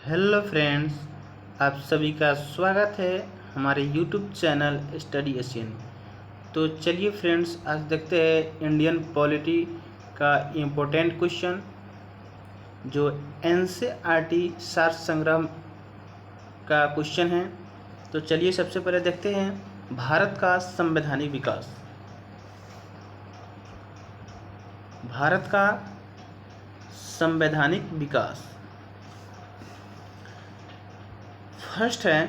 Hello friends, आप सभी का स्वागत है हमारे यूट्यूब चैनल स्टडी एशियन। तो चलिए फ्रेंड्स, आज देखते हैं इंडियन पॉलिटी का इम्पोर्टेंट क्वेश्चन जो एनसीईआरटी सार संग्रह का क्वेश्चन है। तो चलिए सबसे पहले देखते हैं भारत का संवैधानिक विकास। भारत का संवैधानिक विकास फर्स्ट है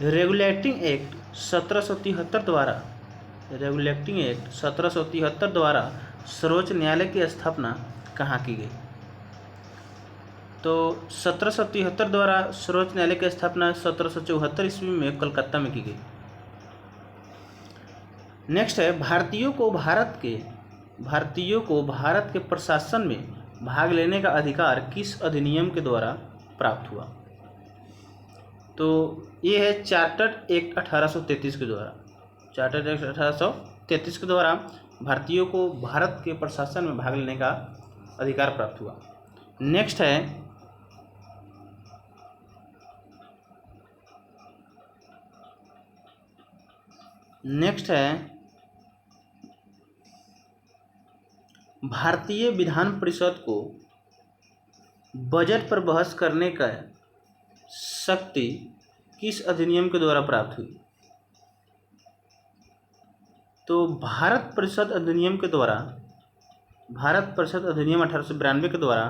रेगुलेटिंग एक्ट 1773 द्वारा। रेगुलेटिंग एक्ट 1773 द्वारा सर्वोच्च न्यायालय की स्थापना कहाँ की गई? तो 1773 द्वारा सर्वोच्च न्यायालय की स्थापना 1774 ईस्वी में कलकत्ता में की गई। नेक्स्ट है भारतीयों को भारत के प्रशासन में भाग लेने का अधिकार किस अधिनियम के द्वारा प्राप्त हुआ? तो ये है चार्टर एक्ट 1833 के द्वारा। चार्टर एक्ट 1833 के द्वारा भारतीयों को भारत के प्रशासन में भाग लेने का अधिकार प्राप्त हुआ। नेक्स्ट है भारतीय विधान परिषद को बजट पर बहस करने का शक्ति किस अधिनियम के द्वारा प्राप्त हुई? तो भारत परिषद अधिनियम 1892 के द्वारा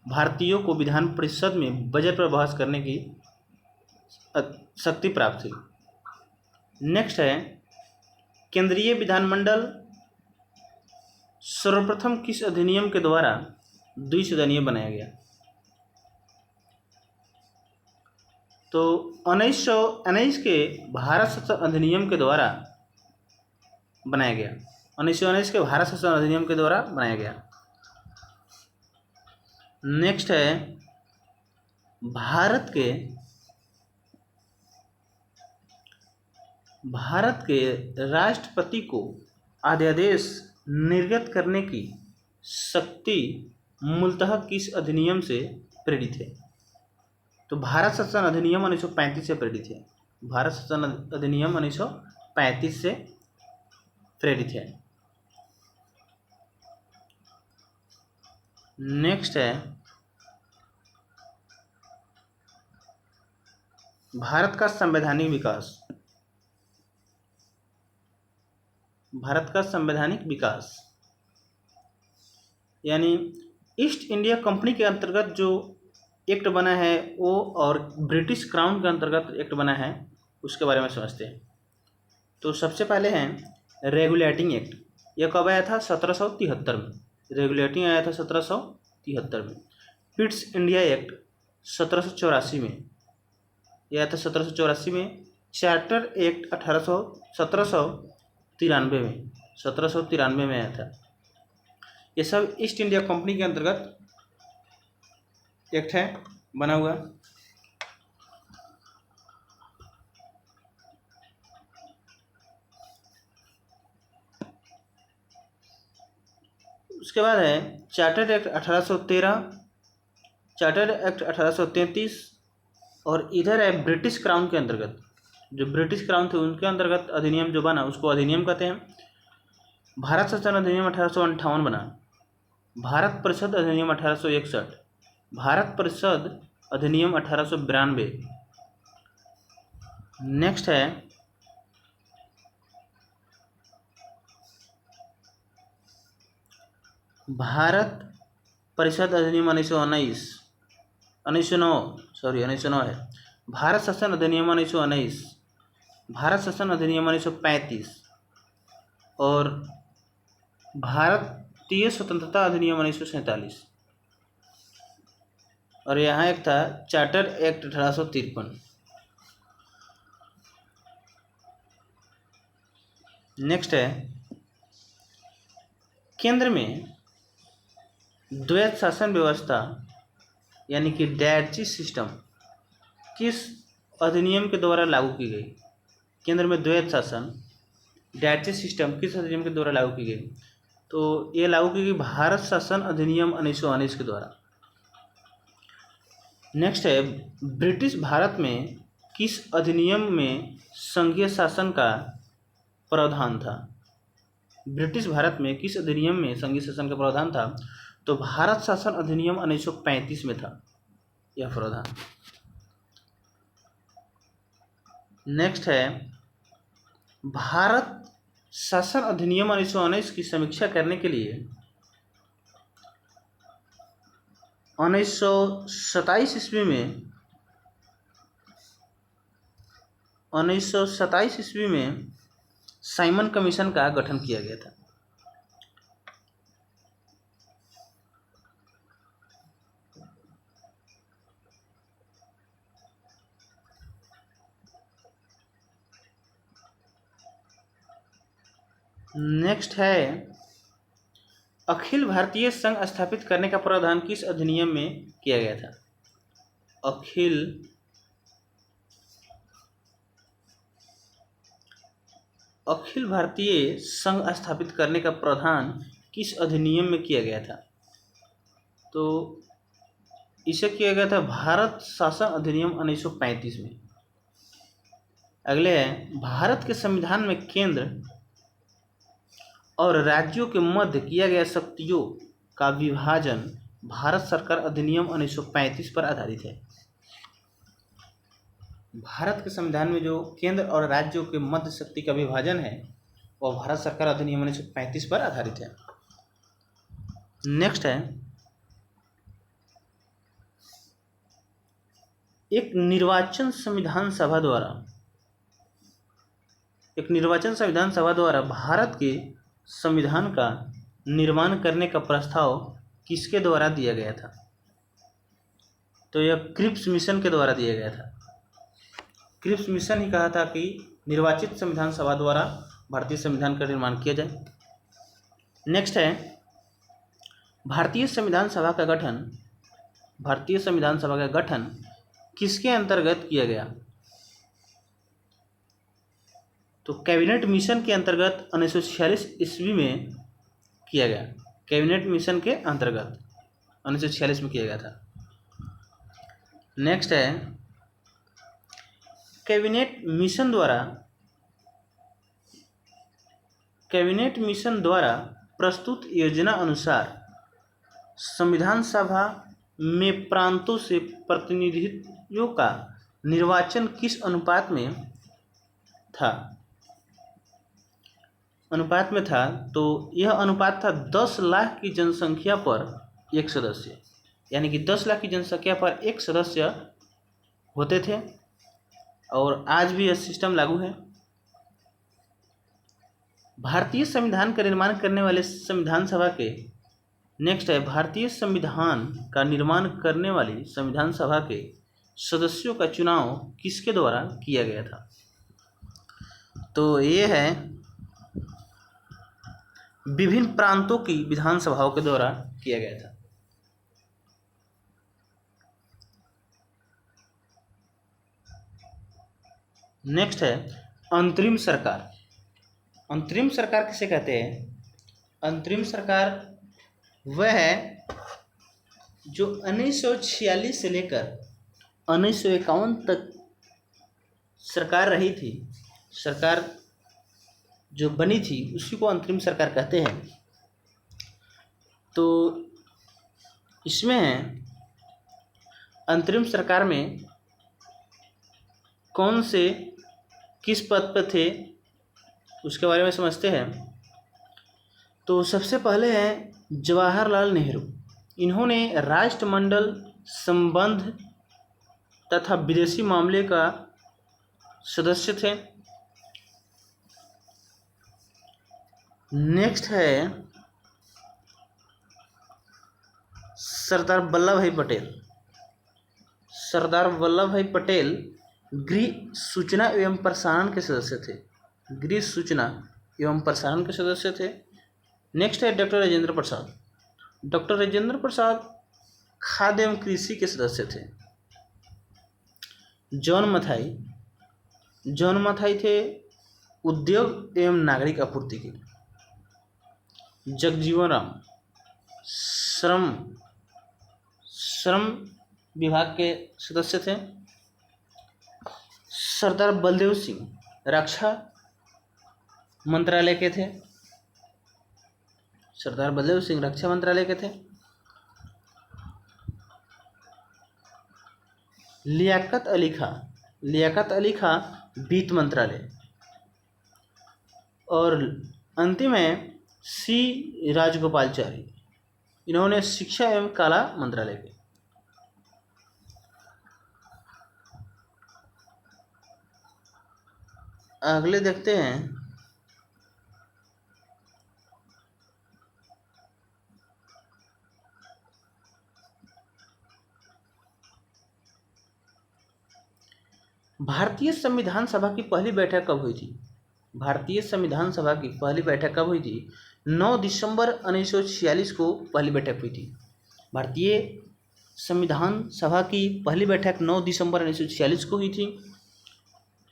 भारतीयों को विधान परिषद में बजट पर बहस करने की शक्ति प्राप्त हुई। नेक्स्ट है केंद्रीय विधानमंडल सर्वप्रथम किस अधिनियम के द्वारा द्विसदनीय बनाया गया? तो 1919 के भारत शासन अधिनियम के द्वारा बनाया गया। 1919 के भारत शासन अधिनियम के द्वारा बनाया गया। नेक्स्ट है भारत के राष्ट्रपति को अध्यादेश निर्गत करने की शक्ति मूलतः किस अधिनियम से प्रेरित है? तो भारत शासन अधिनियम 1935 से प्रेरित है। भारत शासन अधिनियम 1935 से प्रेरित है। नेक्स्ट है भारत का संवैधानिक विकास। भारत का संवैधानिक विकास यानी ईस्ट इंडिया कंपनी के अंतर्गत जो एक्ट बना है वो और ब्रिटिश क्राउन के अंतर्गत एक्ट बना है उसके बारे में समझते हैं। तो सबसे पहले हैं रेगुलेटिंग एक्ट। यह कब आया था? 1773 में। रेगुलेटिंग आया था 1773 में। पिट्स इंडिया एक्ट 1784 में। यह आया था 1784 में। चार्टर एक्ट 1793 में आया था। ये सब ईस्ट इंडिया कंपनी के अंतर्गत एक्ट है बना हुआ। उसके बाद है चार्टर एक्ट 1813, चार्टर एक्ट 1833 और इधर है ब्रिटिश क्राउन के अंतर्गत। जो ब्रिटिश क्राउन थे उनके अंतर्गत अधिनियम जो बना उसको अधिनियम कहते हैं। भारत शासन अधिनियम 1858 बना। भारत परिषद अधिनियम 1861। भारत परिषद अधिनियम 1892। नेक्स्ट है भारत परिषद अधिनियम 1909 है। भारत शासन अधिनियम 1919। भारत शासन अधिनियम 1935 और भारतीय स्वतंत्रता अधिनियम 1947। और यहाँ एक था चार्टर एक्ट 1853। नेक्स्ट है केंद्र में द्वैत शासन व्यवस्था यानी कि डायची सिस्टम किस अधिनियम के द्वारा लागू की गई? केंद्र में द्वैत शासन डायची सिस्टम किस अधिनियम के द्वारा लागू की गई? तो ये लागू की गई भारत शासन अधिनियम 1919 के द्वारा। नेक्स्ट है, ब्रिटिश भारत में किस अधिनियम में संघीय शासन का प्रावधान था? ब्रिटिश भारत में किस अधिनियम में संघीय शासन का प्रावधान था? तो भारत शासन अधिनियम 1935 में था यह प्रावधान। नेक्स्ट है, भारत शासन अधिनियम 1919 की समीक्षा करने के लिए 1927 ईस्वी में साइमन कमीशन का गठन किया गया था। नेक्स्ट है, अखिल भारतीय संघ स्थापित करने का प्रावधान किस अधिनियम में किया गया था? अखिल भारतीय संघ स्थापित करने का प्रावधान किस अधिनियम में किया गया था? तो इसे किया गया था भारत शासन अधिनियम 1935 में। अगले है, भारत के संविधान में केंद्र और राज्यों के मध्य किया गया शक्तियों का विभाजन भारत सरकार अधिनियम 1935 पर आधारित है। भारत के संविधान में जो केंद्र और राज्यों के मध्य शक्ति का विभाजन है वह भारत सरकार अधिनियम 1935 पर आधारित है। नेक्स्ट है, एक निर्वाचन संविधान सभा द्वारा भारत के संविधान का निर्माण करने का प्रस्ताव किसके द्वारा दिया गया था? तो यह क्रिप्स मिशन के द्वारा दिया गया था। क्रिप्स मिशन ही कहा था कि निर्वाचित संविधान सभा द्वारा भारतीय संविधान का निर्माण किया जाए। नेक्स्ट है, भारतीय संविधान सभा का गठन किसके अंतर्गत किया गया? तो कैबिनेट मिशन के अंतर्गत 1946 ईस्वी में किया गया। कैबिनेट मिशन के अंतर्गत 1946 में किया गया था। नेक्स्ट है, कैबिनेट मिशन द्वारा प्रस्तुत योजना अनुसार संविधान सभा में प्रांतों से प्रतिनिधियों का निर्वाचन किस अनुपात में था? तो यह अनुपात था 10 लाख की जनसंख्या पर एक सदस्य, यानी कि 10 लाख की जनसंख्या पर एक सदस्य होते थे और आज भी यह सिस्टम लागू है। भारतीय संविधान का निर्माण करने वाले संविधान सभा के नेक्स्ट है, भारतीय संविधान का निर्माण करने वाली संविधान सभा के सदस्यों का चुनाव किसके द्वारा किया गया था? तो ये है विभिन्न प्रांतों की विधानसभाओं के द्वारा किया गया था। नेक्स्ट है, अंतरिम सरकार। अंतरिम सरकार किसे कहते हैं? अंतरिम सरकार वह है जो 1946 से लेकर 1951 तक सरकार रही थी, सरकार जो बनी थी उसी को अंतरिम सरकार कहते हैं। तो इसमें अंतरिम सरकार में कौन से किस पद पर थे उसके बारे में समझते हैं। तो सबसे पहले हैं जवाहरलाल नेहरू। इन्होंने राष्ट्रमंडल संबंध तथा विदेशी मामले का सदस्य थे। नेक्स्ट है सरदार वल्लभ भाई पटेल। सरदार वल्लभ भाई पटेल गृह सूचना एवं प्रसारण के सदस्य थे। गृह सूचना एवं प्रसारण के सदस्य थे। नेक्स्ट है डॉक्टर राजेंद्र प्रसाद। डॉक्टर राजेंद्र प्रसाद खाद्य एवं कृषि के सदस्य थे। जॉन मथाई थे उद्योग एवं नागरिक आपूर्ति के। जगजीवन राम श्रम विभाग के सदस्य थे। सरदार बलदेव सिंह रक्षा मंत्रालय के थे। सरदार बलदेव सिंह रक्षा मंत्रालय के थे। लियाकत अली खां वित्त मंत्रालय। और अंतिम है सी राजगोपालचारी, इन्होंने शिक्षा एवं कला मंत्रालय के। अगले देखते हैं भारतीय संविधान सभा की पहली बैठक कब हुई थी। भारतीय संविधान सभा की पहली बैठक कब हुई थी? 9 दिसंबर 1946 को पहली बैठक हुई थी। भारतीय संविधान सभा की पहली बैठक 9 दिसंबर 1946 को हुई थी।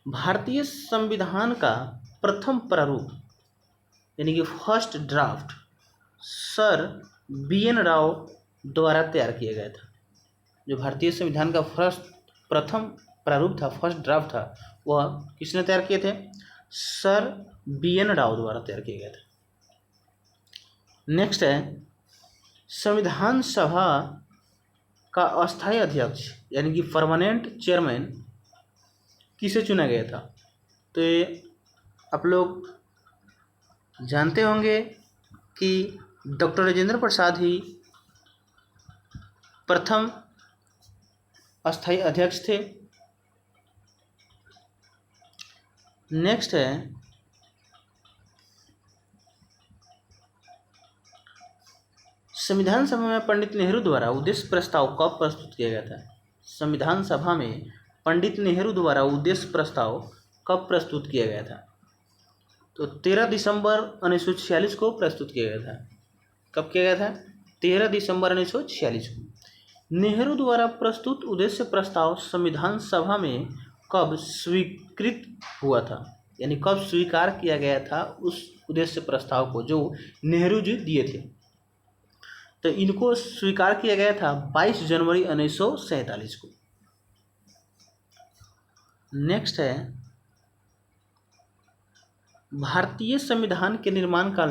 भारतीय संविधान का प्रथम प्रारूप यानी कि first draft sir BN Rao द्वारा तैयार किया गया था। जो भारतीय संविधान का प्रथम प्रारूप था, फर्स्ट ड्राफ्ट था, वह किसने तैयार किए थे? सर BN राव द्वारा तैयार किया गया था। नेक्स्ट है संविधान सभा का अस्थायी अध्यक्ष यानी कि परमानेंट चेयरमैन किसे चुना गया था? तो ये आप लोग जानते होंगे कि डॉक्टर राजेंद्र प्रसाद ही प्रथम अस्थायी अध्यक्ष थे। नेक्स्ट है संविधान सभा में पंडित नेहरू द्वारा उद्देश्य प्रस्ताव कब प्रस्तुत किया गया था? संविधान सभा में पंडित नेहरू द्वारा उद्देश्य प्रस्ताव कब प्रस्तुत किया गया था? तो 13 दिसंबर 1946 को प्रस्तुत किया गया था। कब किया गया था? 13 दिसंबर 1946 को। नेहरू द्वारा प्रस्तुत उद्देश्य प्रस्ताव संविधान सभा में कब स्वीकृत हुआ था, यानी कब स्वीकार किया गया था उस उद्देश्य प्रस्ताव को जो नेहरू जी दिए थे? तो इनको स्वीकार किया गया था 22 जनवरी 1947 को। नेक्स्ट है भारतीय संविधान के निर्माण काल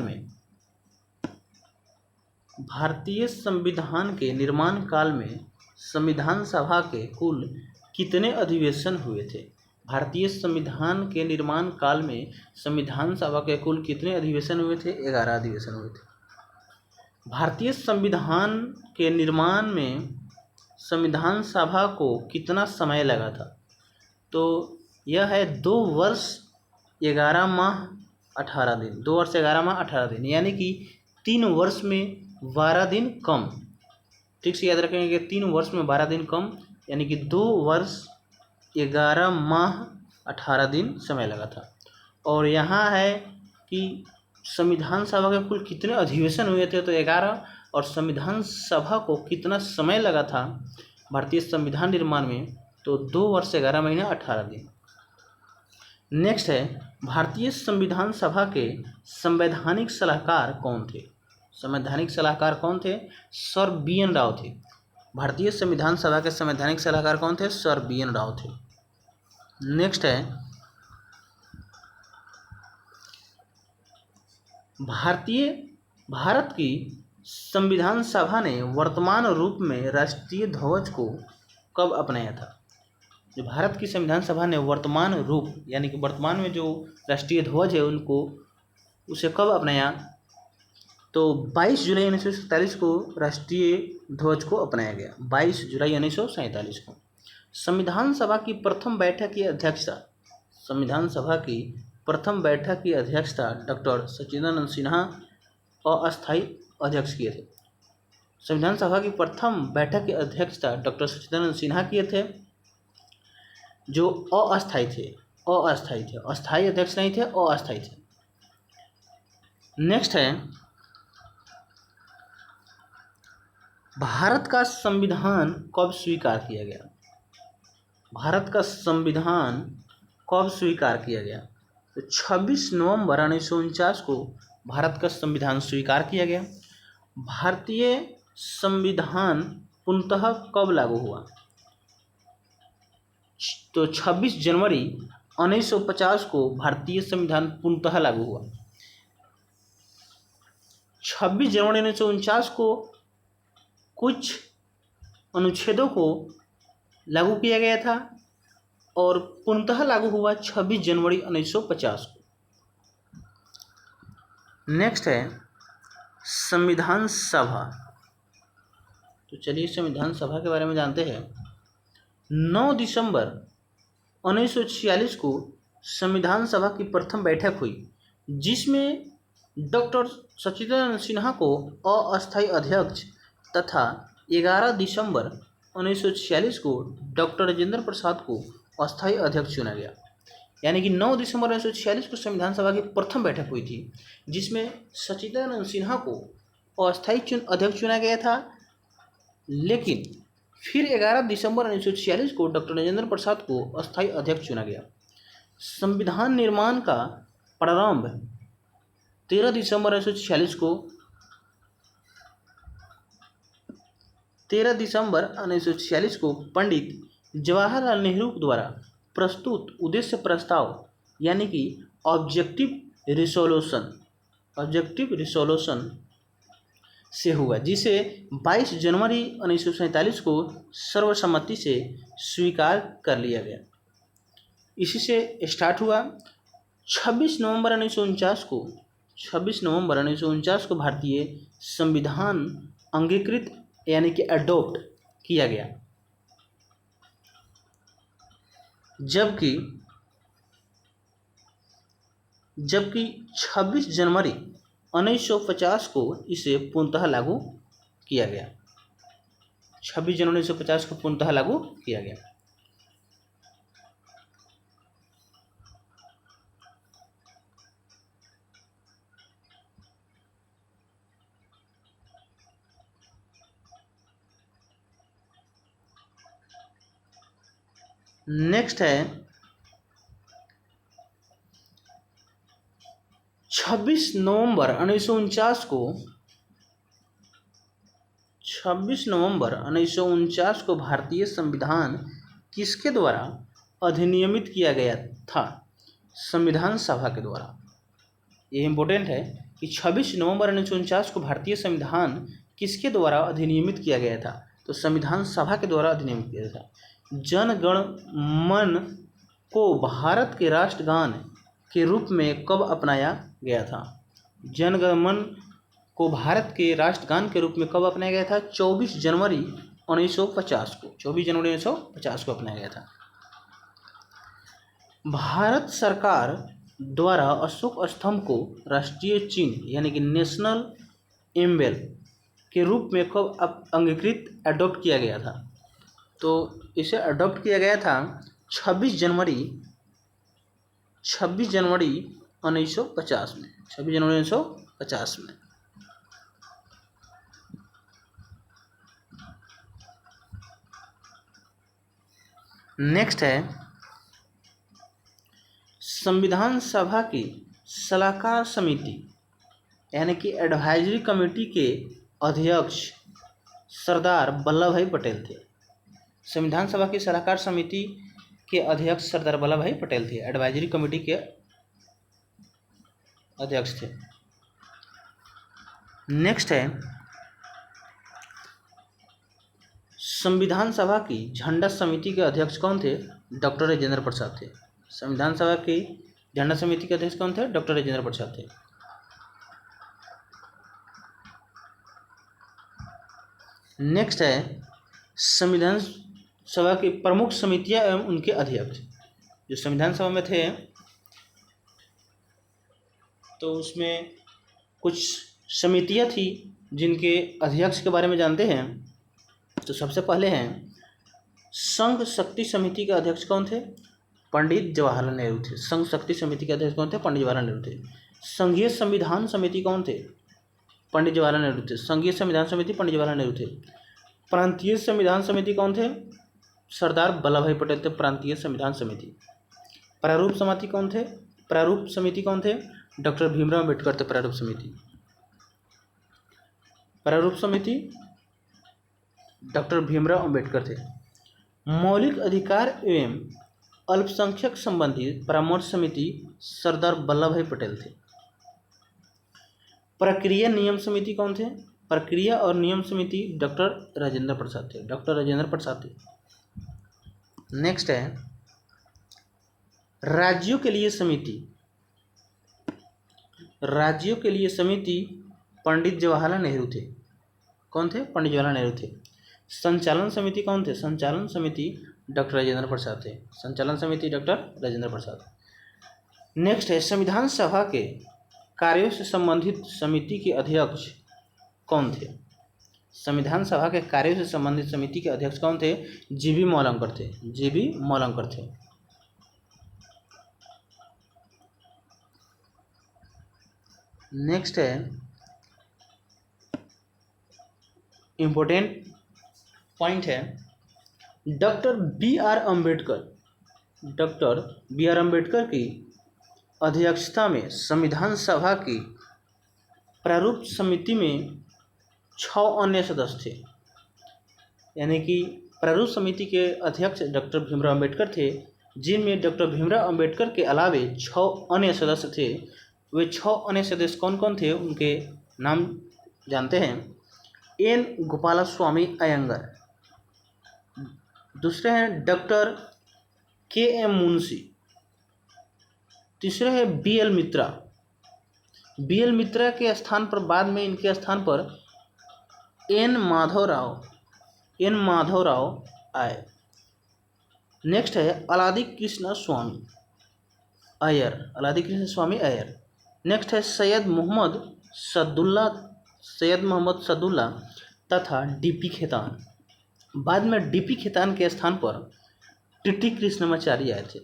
में संविधान सभा के कुल कितने अधिवेशन हुए थे? भारतीय संविधान के निर्माण काल में संविधान सभा के कुल कितने अधिवेशन हुए थे? 11 अधिवेशन हुए थे। भारतीय संविधान के निर्माण में संविधान सभा को कितना समय लगा था? तो यह है 2 वर्ष 11 माह 18 दिन। 2 वर्ष 11 माह 18 दिन, यानी कि 3 वर्ष में 12 दिन कम। ठीक से याद रखेंगे कि 3 वर्ष में 12 दिन कम, यानी कि 2 वर्ष 11 माह 18 दिन समय लगा था। और यहाँ है कि संविधान सभा के कुल कितने अधिवेशन हुए थे? तो 11। और संविधान सभा को कितना समय लगा था भारतीय संविधान निर्माण में? तो 2 वर्ष 11 महीने 18 दिन। नेक्स्ट है भारतीय संविधान सभा के संवैधानिक सलाहकार कौन थे? संवैधानिक सलाहकार कौन थे? सर BN राव थे। भारतीय संविधान सभा के संवैधानिक सलाहकार कौन थे? सर BN राव थे। नेक्स्ट है भारत की संविधान सभा ने वर्तमान रूप में राष्ट्रीय ध्वज को कब अपनाया था? जो भारत की संविधान सभा ने वर्तमान रूप यानी कि वर्तमान में जो राष्ट्रीय ध्वज है उसे कब अपनाया? तो 22 जुलाई 1947 को राष्ट्रीय ध्वज को अपनाया गया। 22 जुलाई 1947 को। संविधान सभा की प्रथम बैठक की अध्यक्षता डॉक्टर सच्चिदानंद सिन्हा अस्थायी अध्यक्ष किए थे। संविधान सभा की प्रथम बैठक की अध्यक्षता डॉक्टर सच्चिदानंद सिन्हा किए थे, जो अस्थायी थे। अस्थायी अध्यक्ष नहीं थे, अस्थायी थे। नेक्स्ट है भारत का संविधान कब स्वीकार किया गया? भारत का संविधान कब स्वीकार किया गया? तो 26 नवंबर 1949 को भारत का संविधान स्वीकार किया गया। भारतीय संविधान पूर्णतः कब लागू हुआ? तो 26 जनवरी 1950 को भारतीय संविधान पूर्णतः लागू हुआ। 26 जनवरी 1949 को कुछ अनुच्छेदों को लागू किया गया था और पूर्णतः लागू हुआ 26 जनवरी 1950 को। नेक्स्ट है संविधान सभा। तो चलिए संविधान सभा के बारे में जानते हैं। 9 दिसंबर 1946 को संविधान सभा की प्रथम बैठक हुई, जिसमें डॉक्टर सच्चिदानंद सिन्हा को अस्थायी अध्यक्ष तथा 11 दिसंबर 1946 को डॉक्टर राजेंद्र प्रसाद को अस्थायी अध्यक्ष चुना गया। यानी कि 9 दिसंबर 1946 को संविधान सभा की प्रथम बैठक हुई थी, जिसमें सच्चिदानंद सिन्हा को अस्थायी अध्यक्ष चुना गया था, लेकिन फिर 11 दिसंबर 1946 को डॉक्टर राजेंद्र प्रसाद को अस्थायी अध्यक्ष चुना गया। संविधान निर्माण का प्रारंभ 13 दिसंबर 1946 को पंडित जवाहरलाल नेहरू द्वारा प्रस्तुत उद्देश्य प्रस्ताव यानी कि ऑब्जेक्टिव रिसोल्यूशन से हुआ, जिसे 22 जनवरी 1947 को सर्वसम्मति से स्वीकार कर लिया गया। इसी से स्टार्ट हुआ। 26 नवंबर 1949 को भारतीय संविधान अंगीकृत यानी कि अडॉप्ट किया गया, जबकि 26 जनवरी 1950 को इसे पूर्णतः लागू किया गया। 26 जनवरी 1950 को पूर्णतः लागू किया गया। नेक्स्ट है 26 नवंबर 1949 को भारतीय संविधान किसके द्वारा अधिनियमित किया गया था? संविधान सभा के द्वारा। ये इम्पोर्टेंट है कि 26 नवंबर 1949 को भारतीय संविधान किसके द्वारा अधिनियमित किया गया था? तो संविधान सभा के द्वारा अधिनियमित किया था। जन गण मन को भारत के राष्ट्रगान के रूप में कब अपनाया गया था? जन गण मन को भारत के राष्ट्रगान के रूप में कब अपनाया गया था? 24 जनवरी 1950 को। 24 जनवरी 1950 को अपनाया गया था। भारत सरकार द्वारा अशोक स्तंभ को राष्ट्रीय चिन्ह यानी कि नेशनल एम्बल के रूप में कब अंगीकृत अडॉप्ट किया गया था? तो इसे अडॉप्ट किया गया था 26 जनवरी 1950 में। 26 जनवरी 1950 में। नेक्स्ट है संविधान सभा की सलाहकार समिति यानी कि एडवाइजरी कमेटी के अध्यक्ष सरदार वल्लभ भाई पटेल थे। संविधान सभा की सलाहकार समिति के अध्यक्ष सरदार वल्लभ भाई पटेल थे। एडवाइजरी कमेटी के अध्यक्ष थे। नेक्स्ट है संविधान सभा की झंडा समिति के अध्यक्ष कौन थे? डॉक्टर राजेंद्र प्रसाद थे। संविधान सभा की झंडा समिति के अध्यक्ष कौन थे? डॉक्टर राजेंद्र प्रसाद थे। नेक्स्ट है संविधान सभा की प्रमुख समितियां एवं उनके अध्यक्ष। जो संविधान सभा में थे तो उसमें कुछ समितियां थी जिनके अध्यक्ष के बारे में जानते हैं। तो सबसे पहले हैं संघ शक्ति समिति के अध्यक्ष कौन थे? पंडित जवाहरलाल नेहरू थे। संघ शक्ति समिति के अध्यक्ष कौन थे? पंडित जवाहरलाल नेहरू थे। संघीय संविधान समिति कौन थे? पंडित जवाहरलाल नेहरू थे। संघीय संविधान समिति पंडित जवाहरलाल नेहरू थे। प्रांतीय संविधान समिति कौन थे? सरदार वल्लभ भाई पटेल थे। प्रांतीय संविधान समिति। प्रारूप समिति कौन थे? प्रारूप समिति कौन थे? डॉक्टर भीमराव अम्बेडकर थे। प्रारूप समिति डॉक्टर भीमराव अम्बेडकर थे। मौलिक अधिकार एवं अल्पसंख्यक संबंधी परामर्श समिति सरदार वल्लभ भाई पटेल थे। प्रक्रिया नियम समिति कौन थे? प्रक्रिया और नियम समिति डॉक्टर राजेंद्र प्रसाद थे। डॉक्टर राजेंद्र प्रसाद थे। नेक्स्ट है राज्यों के लिए समिति। राज्यों के लिए समिति पंडित जवाहरलाल नेहरू थे। कौन थे? पंडित जवाहरलाल नेहरू थे। संचालन समिति कौन थे? संचालन समिति डॉक्टर राजेंद्र प्रसाद थे। संचालन समिति डॉक्टर राजेंद्र प्रसाद। नेक्स्ट है संविधान सभा के कार्यों से संबंधित समिति के अध्यक्ष कौन थे? संविधान सभा के कार्यों से संबंधित समिति के अध्यक्ष कौन थे? जीबी मौलंकर थे। जीबी मौलंकर थे। नेक्स्ट है इम्पोर्टेंट पॉइंट है doctor B R Ambedkar. Doctor B R Ambedkar की अध्यक्षता में संविधान सभा की प्रारूप समिति में 6 अन्य सदस्य थे। यानी कि प्रारूप समिति के अध्यक्ष डॉक्टर भीमराव अम्बेडकर थे, जिनमें डॉक्टर भीमराव अम्बेडकर के अलावे 6 अन्य सदस्य थे। वे 6 अन्य सदस्य कौन कौन थे, उनके नाम जानते हैं। एन गोपालस्वामी अयंगर, दूसरे हैं डॉक्टर के एम मुंशी, तीसरे है बी एल मित्रा। बी एल मित्रा के स्थान पर बाद में इनके स्थान पर एन माधवराव आए। नेक्स्ट है अलादी कृष्ण स्वामी अय्यर। नेक्स्ट है सैयद मोहम्मद सदुल्ला तथा डीपी खेतान। बाद में डीपी खेतान के स्थान पर टीटी कृष्णमाचारी आए थे।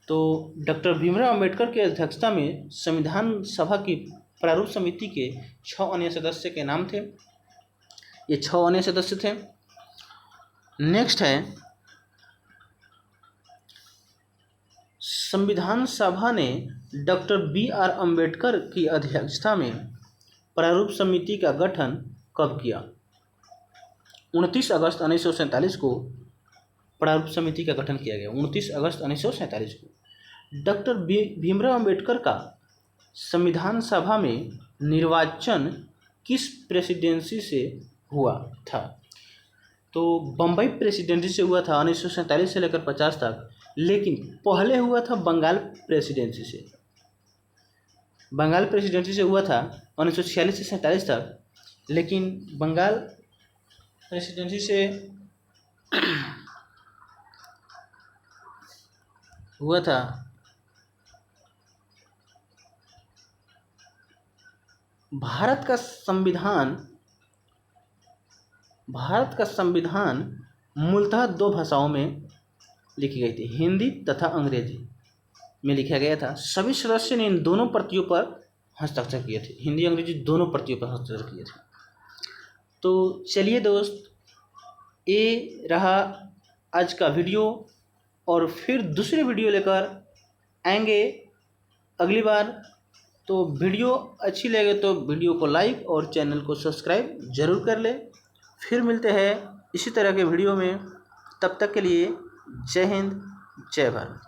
तो डॉक्टर भीमराव अम्बेडकर की अध्यक्षता में संविधान सभा की प्रारूप समिति के 6 अन्य सदस्य के नाम थे। ये 6 अन्य सदस्य थे। नेक्स्ट है संविधान सभा ने डॉक्टर बी आर अम्बेडकर की अध्यक्षता में प्रारूप समिति का गठन कब किया? 29 अगस्त 1947 को प्रारूप समिति का गठन किया गया। 29 अगस्त 1947 को। डॉक्टर भीमराव अम्बेडकर का संविधान सभा में निर्वाचन किस प्रेसिडेंसी से हुआ था? तो बम्बई प्रेसिडेंसी से हुआ था 1947 से लेकर 50 तक, लेकिन पहले हुआ था बंगाल प्रेसिडेंसी से। बंगाल प्रेसिडेंसी से हुआ था 1946 से 47 तक, लेकिन बंगाल प्रेसिडेंसी से हुआ था भारत का संविधान मूलतः 2 भाषाओं में लिखी गई थी, हिंदी तथा अंग्रेजी में लिखा गया था। सभी सदस्य ने इन दोनों प्रतियों पर हस्ताक्षर किए थे। हिंदी अंग्रेजी दोनों प्रतियों पर हस्ताक्षर किए थे। तो चलिए दोस्त, ये रहा आज का वीडियो, और फिर दूसरे वीडियो लेकर आएंगे अगली बार। तो वीडियो अच्छी लगे तो वीडियो को लाइक और चैनल को सब्सक्राइब जरूर कर ले। फिर मिलते हैं इसी तरह के वीडियो में। तब तक के लिए जय हिंद, जय भारत।